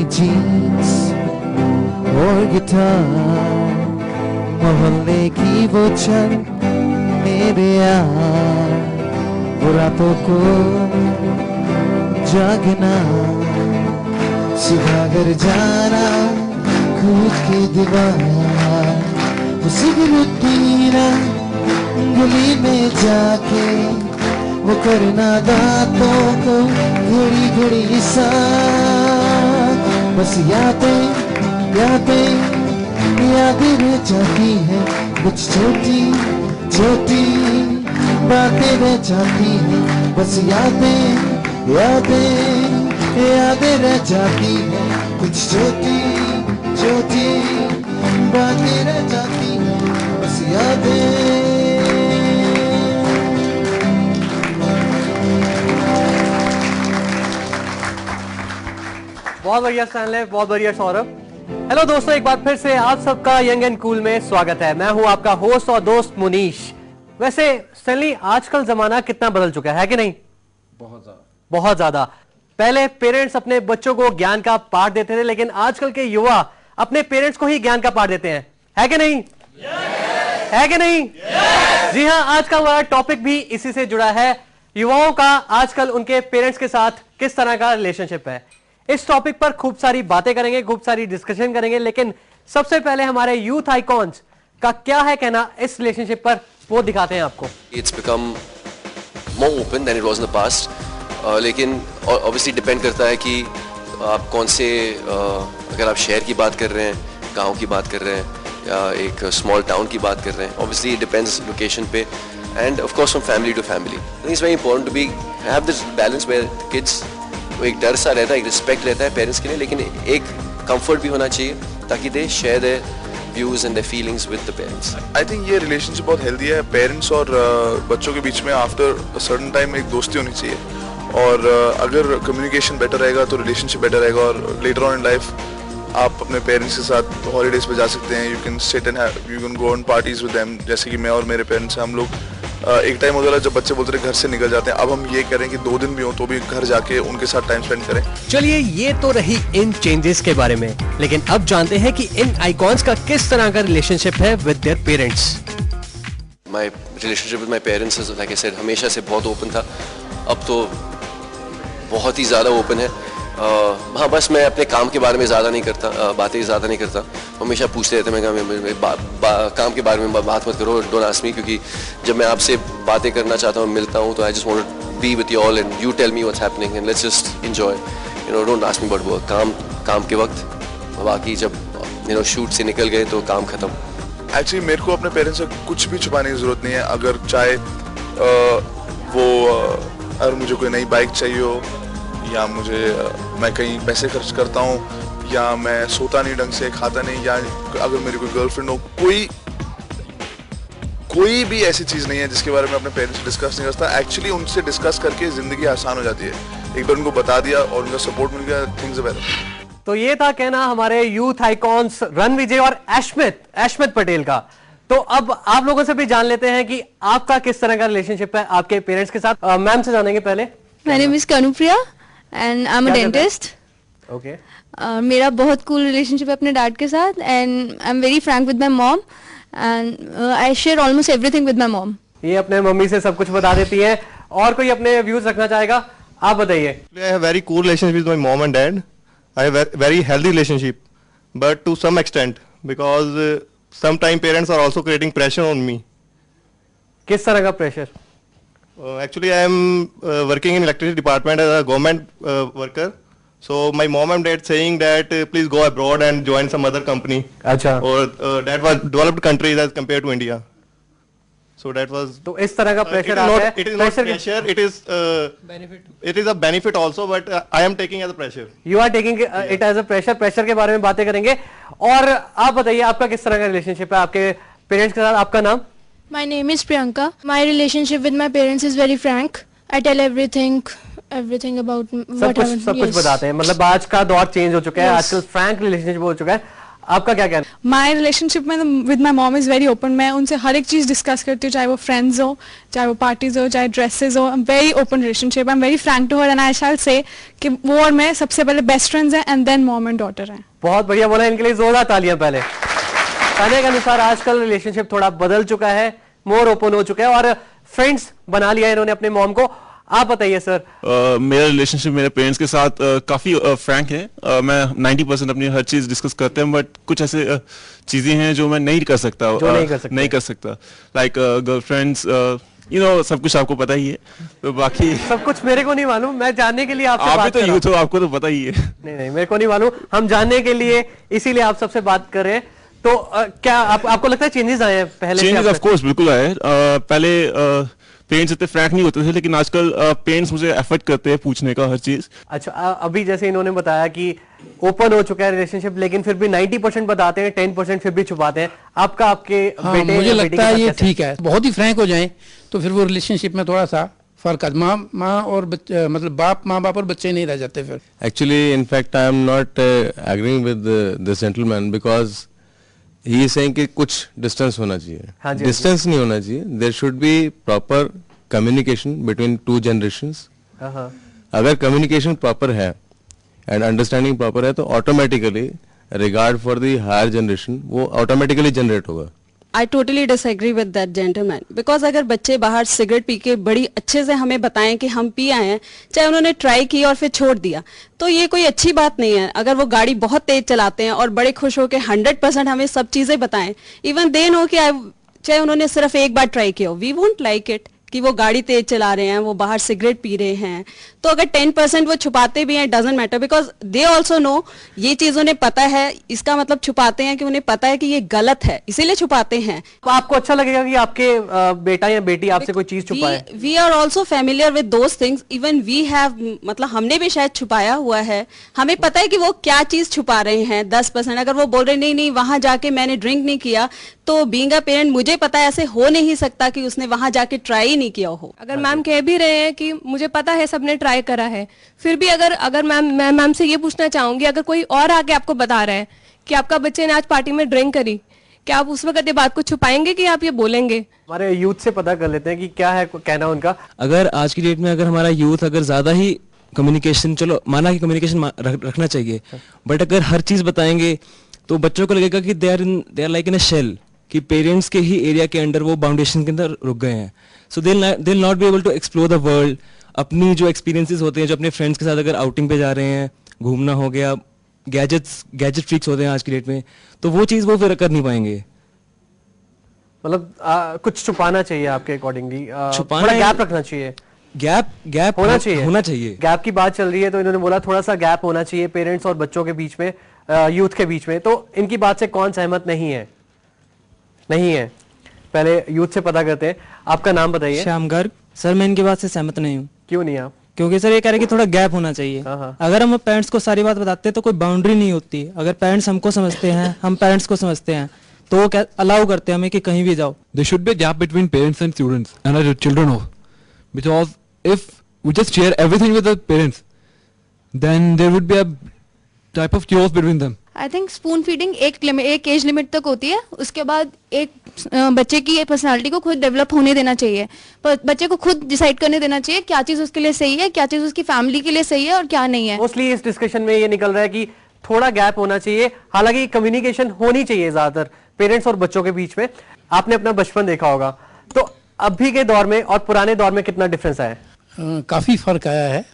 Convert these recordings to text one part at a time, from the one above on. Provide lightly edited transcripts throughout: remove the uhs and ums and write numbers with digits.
Jeans और guitar, मोहल्ले की वो छन मेरे यार, वो रातों को जागना, सुबह घर जाना, कूद के दीवार, वो सिगरेट पीना, गली में जाके वो करना दांतों को घड़ी घड़ी सा, बस यादें यादें यादें रह जाती हैं, कुछ छोटी छोटी बातें रह जाती हैं, बस यादें यादें यादें रह जाती हैं, कुछ छोटी छोटी बातें रह जाती हैं, बस यादें। बहुत बढ़िया स्टैनले, बहुत बढ़िया सौरभ। हेलो दोस्तों, एक बार फिर से आप सबका यंग एंड कूल में स्वागत है। मैं हूं आपका होस्ट और दोस्त मुनीश। वैसे स्टैनली, आजकल जमाना कितना बदल चुका है कि नहीं? बहुत ज्यादा। पहले पेरेंट्स अपने बच्चों को ज्ञान का पाठ देते थे, लेकिन आजकल के युवा अपने पेरेंट्स को ही ज्ञान का पाठ देते हैं, है कि नहीं? है कि नहीं? जी हाँ, आज का हमारा टॉपिक भी इसी से जुड़ा है। युवाओं का आजकल उनके पेरेंट्स के साथ किस तरह का रिलेशनशिप है। इस टॉपिक पर खूब सारी बातें करेंगे, खूब सारी डिस्कशन करेंगे, लेकिन सबसे पहले हमारे यूथ आइकॉन्स का क्या है कहना इस रिलेशनशिप पर, वो दिखाते हैं आपको। It's become more open than it was in the past, लेकिन obviously डिपेंड करता है कि आप कौन से, अगर आप शहर की बात कर रहे हैं, गांव की बात कर रहे हैं, या एक स्मॉल टाउन की बात कर रहे हैं। Obviously it depends लोकेशन पे, and of course from family to family. I think it's very important to have this balance where the kids, एक डर सा रहता है, एक रिस्पेक्ट रहता है पेरेंट्स के लिए, लेकिन एक कंफर्ट भी होना चाहिए ताकि they share their views and their feelings with the parents. I think ये रिलेशनशिप बहुत हेल्दी है। पेरेंट्स और बच्चों के बीच में आफ्टर अ सर्टेन टाइम एक दोस्ती होनी चाहिए, और अगर कम्युनिकेशन बेटर रहेगा तो रिलेशनशिप बेटर रहेगा, और लेटर ऑन इन लाइफ आप अपने पेरेंट्स के साथ हॉलीडेज पे जा सकते हैं। You can sit and you can go on parties with them, जैसे कि मैं और मेरे पेरेंट्स हैं। हम लोग एक टाइम होता था जब बच्चे बोलते थे घर से निकल जाते हैं, अब हम ये करें कि 2 दिन भी हो तो भी घर जाके उनके साथ टाइम स्पेंड करें। चलिए, ये तो रही इन चेंजेस के बारे में, लेकिन अब जानते हैं कि इन आइकॉन्स का किस तरह का रिलेशनशिप है with their parents. My relationship with my parents is, like I said, हमेशा से बहुत ओपन था। अब तो बहुत ही ज़्यादा ओपन है। हाँ, बस मैं अपने काम के बारे में ज़्यादा नहीं करता, बातें ज़्यादा नहीं करता। हमेशा पूछते रहते हैं, मैं काम के बारे में बात मत करो, डोंट आस्क मी, क्योंकि जब मैं आपसे बातें करना चाहता हूँ, मिलता हूँ, तो I just want to be with you all and you tell me what's happening and let's just enjoy, don't ask me about work. काम के वक्त, बाकी जब शूट से निकल गए तो काम खत्म। एक्चुअली मेरे को अपने पेरेंट्स से कुछ भी छुपाने की ज़रूरत नहीं है। अगर चाहे अगर मुझे कोई नई बाइक चाहिए हो, या मैं कहीं पैसे खर्च करता हूँ, या मैं सोता नहीं ढंग से, खाता नहीं, या अगर मेरी कोई गर्लफ्रेंड हो, कोई भी ऐसी चीज़ नहीं है जिसके बारे में अपने पेरेंट्स से डिस्कस नहीं करता। एक्चुअली उनसे डिस्कस करके ज़िंदगी आसान हो जाती है। एक बार उनको बता दिया और उनका सपोर्ट मिल गया, थिंग्स आर बेटर। तो ये था कहना हमारे यूथ आइकॉन्स रणविजय और अश्मित पटेल का। तो अब आप लोगों से भी जान लेते हैं कि आपका किस तरह का रिलेशनशिप है आपके पेरेंट्स के साथ। मैम से जानेंगे पहले। My name is Kanupriya and I'm a dentist. Okay. मेरा बहुत cool relationship है अपने डैड के साथ, and I'm very frank with my mom and I share almost everything with my mom. ये अपने मम्मी से सब कुछ बता देती है। और कोई अपने व्यूज रखना चाहेगा? आप बताइए। I have very cool relationship with my mom and dad. I have a very healthy relationship, but to some extent, because sometimes parents are also creating pressure on me. किस तरह का pressure? Actually, I am working in electricity department as a government worker. So my mom and dad saying that please go abroad and join some other company. अच्छा। Or that was developed countries as compared to India. So that was. तो इस तरह का pressure आता है। It is not pressure. It is benefit. It is a benefit also, but I am taking as a pressure. You are taking it as a pressure. Pressure के बारे में बातें करेंगे। और आप बताइए, आपका किस तरह का रिलेशनशिप है आपके पेरेंट्स के साथ? आपका नाम? My name is Priyanka. My relationship with my parents is very frank. I tell everything about what happened. सब कुछ बताते हैं। मतलब आज का दौर चेंज हो चुका है, आजकल फ्रैंक रिलेशनशिप हो चुका है। आपका क्या कहना है? माई रिलेशनशिप में with my mom is very open. मैं उनसे हर एक चीज़ डिस्कस करती हूँ, चाहे वो फ्रेंड्स हो, चाहे वो पार्टीज हो, चाहे ड्रेसेस हो. Very open relationship. I am very frank to her and I shall say कि वो और मैं सबसे पहले बेस्ट फ्रेंड्स हैं and then mom and daughter हैं. बहुत बढ़िया बोला, इनके लिए जोरदार तालियां पहले. कहने के अनुसार आजकल रिलेशनशिप थोड़ा बदल चुका है, मोर ओपन हो चुका है और फ्रेंड्स बना लिया है इन्होंने अपने मॉम को. आप बताइए सर. मेरा रिलेशनशिप मेरे पेरेंट्स के साथ काफ़ी फ्रैंक है. मैं 90% अपनी हर चीज़ डिस्कस करते हैं, बट कुछ ऐसे चीज़ें हैं जो मैं नहीं कर सकता. नहीं कर सकता. लाइक गर्लफ्रेंड्स, यू नो, सब कुछ आपको पता ही है. तो बाकी सब कुछ मेरे को नहीं मालूम, मैं जानने के लिए आपसे आप बात भी तो कर रहा यूथ हो, आपको तो पता ही है. नहीं, मेरे को नहीं मालूम, हम जानने के लिए इसीलिए आप सबसे बात कर रहे हैं. तो क्या आपको लगता है चेंजेस आए हैं पहले से? चेंजेस ऑफ कोर्स बिल्कुल आए. पहले पेरेंट्स इतने फ्रैंक नहीं होते थे, लेकिन आजकल पेरेंट्स मुझे एफर्ट करते हैं पूछने का हर चीज. अच्छा, अभी जैसे इन्होंने बताया कि ओपन हो चुका है रिलेशनशिप, लेकिन फिर भी 90% बताते हैं, 10% फिर भी छुपाते हैं. आपका आपके बेटे मुझे या बेटी लगता के है साथ ये कैसे? ठीक है. बहुत ही फ्रैंक हो जाएं तो फिर वो रिलेशनशिप में थोड़ा सा फर्क आता. माँ और मतलब माँ बाप और बच्चे नहीं रह जाते फिर. Actually, in fact, I am not agreeing with this gentleman because he is saying कि कुछ distance होना चाहिए. हाँ जी, Distance नहीं होना चाहिए. There should be proper communication between two generations. अगर communication proper है and understanding proper है तो automatically regard for the higher generation वो automatically generate होगा. I totally disagree with that gentleman because अगर बच्चे बाहर सिगरेट पी के बड़ी अच्छे से हमें बताएं कि हम पी आए हैं, चाहे उन्होंने ट्राई की और फिर छोड़ दिया, तो ये कोई अच्छी बात नहीं है. अगर वो गाड़ी बहुत तेज चलाते हैं और बड़े खुश होकर 100% हमें सब चीजें बताएं, इवन दे नो कि चाहे उन्होंने सिर्फ एक बार ट्राई किया हो, वी वोंट लाइक इट कि वो गाड़ी तेज चला रहे हैं, वो बाहर सिगरेट पी रहे हैं. तो अगर 10% वो छुपाते भी हैं, doesn't matter because they also know ये चीज उन्हें पता है. इसका मतलब छुपाते हैं कि उन्हें पता है कि ये गलत है, इसीलिए छुपाते हैं. तो आपको अच्छा लगेगा कि आपके बेटा या बेटी आपसे कोई चीज छुपाए? We are also familiar with those things. Even we have, मतलब हमने भी शायद छुपाया हुआ है. हमें पता है कि वो क्या चीज छुपा रहे हैं. 10% अगर वो बोल रहे नहीं वहां जाके मैंने ड्रिंक नहीं किया, तो बीइंग अ पेरेंट मुझे पता है ऐसे हो नहीं सकता कि उसने वहां जाके ट्राई नहीं किया हो. अगर मैम कह भी रहे हैं कि मुझे पता है सबने ट्राई करा है, फिर भी अगर मैम से ये पूछना चाहूंगी, अगर कोई और आके आपको बता रहा है कि आपका बच्चे ने आज पार्टी में ड्रिंक करी, क्या आप उस वक्त ये बात को छुपाएंगे कि आप ये बोलेंगे? हमारे यूथ से पता कर लेते हैं कि क्या है कहना उनका. अगर आज की डेट में अगर हमारा यूथ अगर ज्यादा ही कम्युनिकेशन, चलो माना कि कम्युनिकेशन रखना चाहिए, बट अगर हर चीज बताएंगे तो बच्चों को लगेगा कि they are like in a shell, कि पेरेंट्स के ही एरिया के अंडर वो बाउंडेशन के अंदर रुक गए हैं. So they will not be able to explore the world. अपनी जो एक्सपीरियंसेस होते हैं, जो अपने फ्रेंड्स के साथ अगर आउटिंग पे जा रहे हैं, घूमना हो गया, गैजेट फ्रीक्स होते हैं आज की डेट में, तो वो चीज़ वो फिर कर नहीं पाएंगे. मतलब कुछ छुपाना चाहिए आपके अकॉर्डिंगली, छुपाना, थोड़ा गैप रखना चाहिए. गैप होना चाहिए. गैप की बात चल रही है तो इन्होंने बोला थोड़ा सा गैप होना चाहिए पेरेंट्स और बच्चों के बीच में, यूथ के बीच में. तो इनकी बात से कौन सहमत नहीं है? पहले यूथ से पता करते हैं. आपका नाम बताइए. श्याम गर्ग. सर मैं इनकी बात से सहमत नहीं हूँ. क्यों नहीं आप? क्योंकि सर ये कह रहे हैं कि थोड़ा गैप होना चाहिए. अगर हम पेरेंट्स को सारी बात बताते हैं तो कोई बाउंड्री नहीं होती. अगर पेरेंट्स हमको समझते हैं, हम पेरेंट्स को समझते हैं, तो वो क्या अलाउ करते हैं हमें कि कहीं भी जाओ. There should be a gap between parents and students and our children also. Because if we just share everything with the parents, then there would be a type of chaos between them. I think spoon feeding एक age limit तक होती है. उसके बाद एक बच्चे की personality को खुद डेवलप होने देना चाहिए. बच्चे को खुद डिसाइड करने देना चाहिए क्या चीज उसके लिए सही है, क्या चीज उसकी फैमिली के लिए सही है और क्या नहीं है. मोस्टली इस डिस्कशन में ये निकल रहा है कि थोड़ा गैप होना चाहिए. हालांकि कम्युनिकेशन होनी चाहिए ज्यादातर पेरेंट्स और बच्चों के बीच में. आपने अपना बचपन देखा होगा, तो अभी के दौर में और पुराने दौर में कितना डिफरेंस आया? काफ़ी फ़र्क आया है.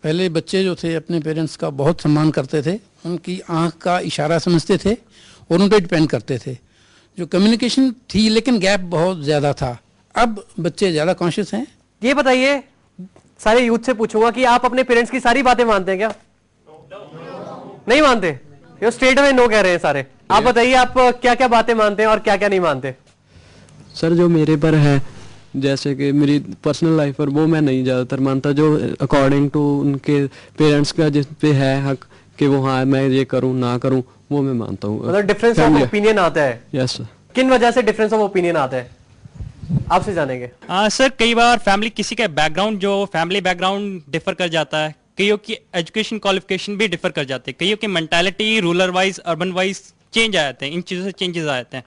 पहले बच्चे जो थे अपने पेरेंट्स का बहुत सम्मान करते थे, उनकी आंख का इशारा समझते थे और उन पर डिपेंड करते थे. जो कम्युनिकेशन थी लेकिन गैप बहुत ज़्यादा था. अब बच्चे ज़्यादा कॉन्शियस हैं. ये बताइए, सारे यूथ से पूछूंगा कि आप अपने पेरेंट्स की सारी बातें मानते हैं क्या? नहीं मानते? ये स्ट्रेट अवे नो कह रहे हैं सारे. आप बताइए, आप क्या क्या बातें मानते हैं और क्या क्या नहीं मानते? सर जो मेरे पर है, जैसे कि मेरी पर्सनल लाइफ पर, वो मैं नहीं ज़्यादातर मानता. जो अकॉर्डिंग टू उनके पेरेंट्स का जिस पे है हक कि वो हाँ मैं ये करूँ ना करूँ, वो मैं मानता हूँ. मतलब डिफरेंस ऑफ ओपिनियन आता है? Yes sir. किन वजह से डिफरेंस ऑफ ओपिनियन आता है, आपसे जानेंगे. सर कई बार फैमिली, किसी का बैकग्राउंड, जो फैमिली बैकग्राउंड डिफर कर जाता है. कईयों की एजुकेशन क्वालिफिकेशन भी डिफर कर जाते हैं. कईयों की mentality rural wise urban wise change आ जाते हैं, इन चीज़ों से चेंजेस आ जाते हैं।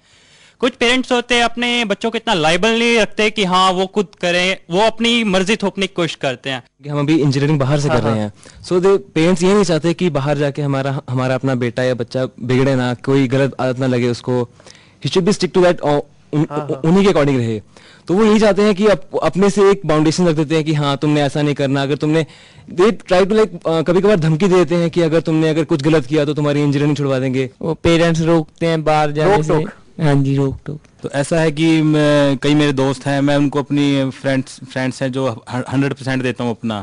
कुछ पेरेंट्स होते हैं अपने बच्चों को इतना लाइबल नहीं रखते कि हाँ वो खुद करें, वो अपनी मर्जी थोपने की कोशिश करते हैं कि हम अभी इंजीनियरिंग बाहर से कर रहे हैं, सो दे पेरेंट्स ये नहीं चाहते कि बाहर जाके हमारा अपना बेटा या बच्चा बिगड़े ना, कोई गलत आदत ना लगे उसको, he should be stick to that, उन्हीं के अकॉर्डिंग रहे। तो वो यही चाहते हैं कि अपने से एक बाउंडेशन रख देते हैं कि हाँ तुमने ऐसा नहीं करना, अगर तुमने दे ट्राई टू लाइक कभी कभार धमकी दे देते हैं कि अगर कुछ गलत किया तो तुम्हारी इंजीनियरिंग छुड़वा देंगे। वो पेरेंट्स रोकते हैं बाहर जाने से। हाँ जी, रोक टोक। तो ऐसा है कि कई मेरे दोस्त हैं, मैं उनको अपनी फ्रेंड्स हैं जो 100% देता हूँ अपना,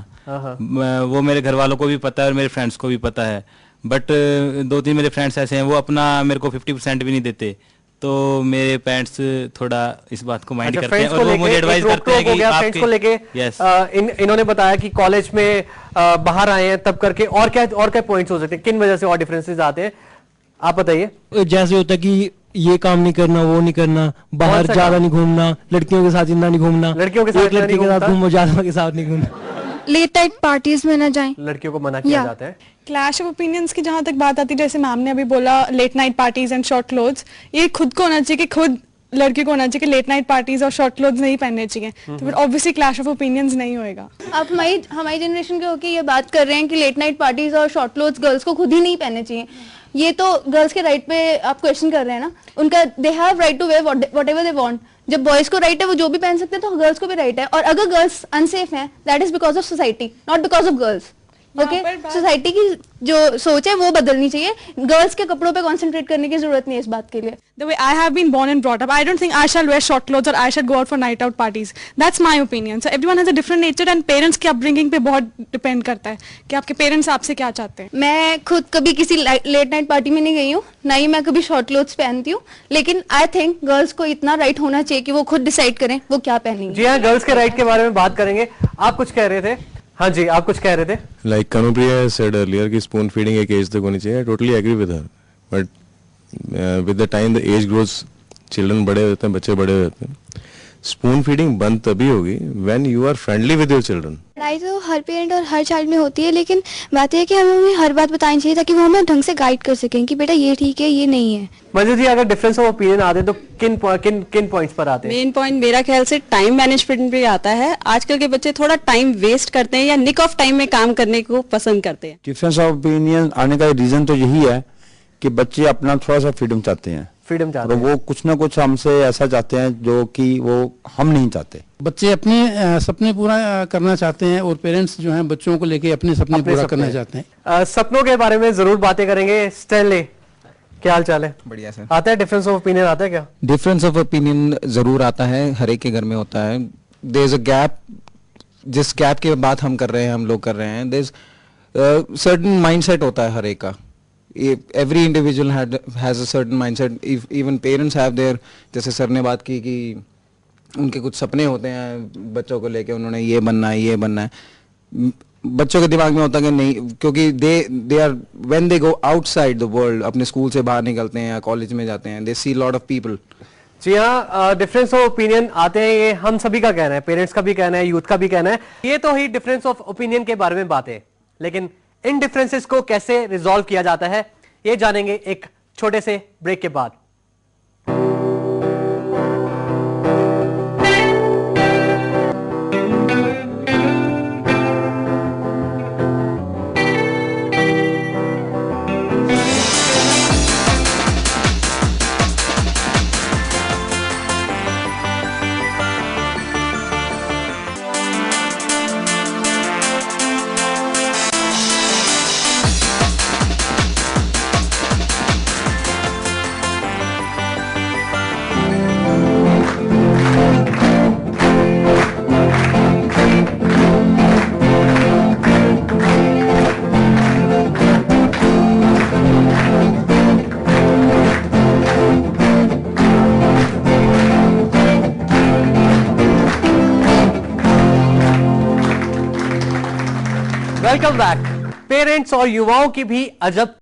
वो मेरे घर वालों को भी पता है और मेरे फ्रेंड्स को भी पता है। बट 2-3 मेरे फ्रेंड्स ऐसे हैं वो अपना मेरे को 50% भी नहीं देते, तो मेरे पेरेंट्स थोड़ा इस बात को माइंड करते हैं और वो मुझे एडवाइस करते हैं कि फ्रेंड्स को लेके इन्होंने बताया कि कॉलेज में बाहर आए हैं तब करके और क्या पॉइंट्स हो सकते हैं, किन वजह से और डिफरेंसेस आते हैं, आप बताइए। जैसे होता है कि ये काम नहीं करना, वो नहीं करना, बाहर ज्यादा नहीं घूमना, लड़कियों के साथ इतना नहीं घूमना, लड़कियों के साथ लड़की के साथ घूमो, ज्यादा के साथ नहीं घूमना, लेट नाइट पार्टीज में ना जाएं, लड़कियों को मना किया जाता है। क्लैश ऑफ ओपिनियंस की जहां तक बात आती है, जैसे मैम ने अभी बोला late night parties and short clothes, ये खुद को होना चाहिए कि खुद लड़की को होना चाहिए कि लेट नाइट पार्टीज और शॉर्ट क्लोथ्स नहीं पहनने चाहिए, तो फिर ऑब्वियसली क्लैश ऑफ ओपिनियंस नहीं होएगा। आप हमारी जनरेशन के होके ये बात कर रहे हैं कि लेट नाइट पार्टीज और शॉर्ट क्लोथ्स गर्ल्स को खुद ही नहीं पहनने चाहिए, ये तो गर्ल्स के राइट पे आप क्वेश्चन कर रहे हैं ना, उनका they have right to wear whatever they want. जब बॉयज को राइट है वो जो भी पहन सकते हैं, तो गर्ल्स को भी राइट है। और अगर गर्ल्स अनसेफ हैं, that is because of society, not because of girls. Okay, society की जो सोच है वो बदलनी चाहिए, गर्ल्स के कपड़ों पे कंसंट्रेट करने की जरूरत नहीं है इस बात के लिए। The way I have been born and brought up, I don't think I shall wear short clothes or I shall go out for night out parties. That's my opinion. So everyone has a different nature and parents की upbringing पे बहुत depend करता है कि आपके parents आपसे क्या चाहते हैं। मैं खुद कभी किसी लेट नाइट पार्टी में नहीं गई हूँ, ना ही मैं कभी शॉर्ट क्लोथ्स पहनती हूँ, लेकिन आई थिंक गर्ल्स को इतना राइट होना चाहिए कि वो खुद डिसाइड करें वो क्या पहनेंगे। जी हाँ, गर्ल्स के राइट के बारे में बात करेंगे। आप कुछ कह रहे थे? हाँ जी, आप कुछ कह रहे थे? लाइक कनुप्रिया सेड अर्लियर कि स्पून फीडिंग एक एज तक होनी चाहिए, I totally agree with her, but with the time the age grows, children बड़े होते हैं, बच्चे बड़े होते हैं, स्पून फीडिंग बंद तभी होगी when you are friendly with your children. लड़ाई तो हर पेरेंट और हर चाइल्ड में होती है, लेकिन बात यह है कि हमें उन्हें हर बात बतानी चाहिए ताकि वो हमें ढंग से गाइड कर सकें कि बेटा ये ठीक है, ये नहीं है। मंजू जी, अगर डिफरेंस ऑफ ओपिनियन आते हैं तो किन पॉइंट्स पर आते हैं? मेन पॉइंट मेरा ख्याल से टाइम मैनेजमेंट पे आता है। आजकल के बच्चे थोड़ा टाइम वेस्ट करते हैं या निक ऑफ टाइम में काम करने को पसंद करते हैं। डिफरेंस ऑफ ओपिनियन आने का रीजन तो यही है कि बच्चे अपना थोड़ा सा फ्रीडम चाहते हैं, और वो कुछ ना कुछ हमसे ऐसा चाहते हैं जो कि वो हम नहीं चाहते। बच्चे अपने सपने पूरा करना चाहते हैं और पेरेंट्स जो हैं बच्चों को लेके अपने सपने पूरा करना चाहते हैं। सपनों के बारे में जरूर बातें करेंगे। स्टैनले, क्या हाल चाल है? बढ़िया सर। आता है डिफरेंस ऑफ ओपिनियन, आता है क्या? डिफरेंस ऑफ ओपिनियन जरूर आता है, हर एक के घर में होता है। देयर इज अ गैप, जिस गैप की बात हम कर रहे हैं, हम लोग कर रहे हैं, देयर इज सर्टेन माइंडसेट होता है हर एक का। Every individual has a certain mindset. Even parents have their, जैसे सर ने बात की कि उनके कुछ सपने होते हैं बच्चों को लेके, उन्होंने ये बनना है, ये बनना है। बच्चों के दिमाग में होता है कि नहीं, क्योंकि they are when they go outside the world, अपने स्कूल से बाहर निकलते हैं या कॉलेज में जाते हैं, they see lot of people. जी हाँ, डिफरेंस ऑफ ओपिनियन आते हैं, ये हम सभी का कहना है, पेरेंट्स का भी कहना है, यूथ का भी कहना है। ये तो ही डिफरेंस ऑफ ओपिनियन के बारे में बात है, लेकिन इन डिफरेंसेस को कैसे रिजॉल्व किया जाता है ये जानेंगे एक छोटे से ब्रेक के बाद। Welcome back. पेरेंट्स और युवाओं की भी अजब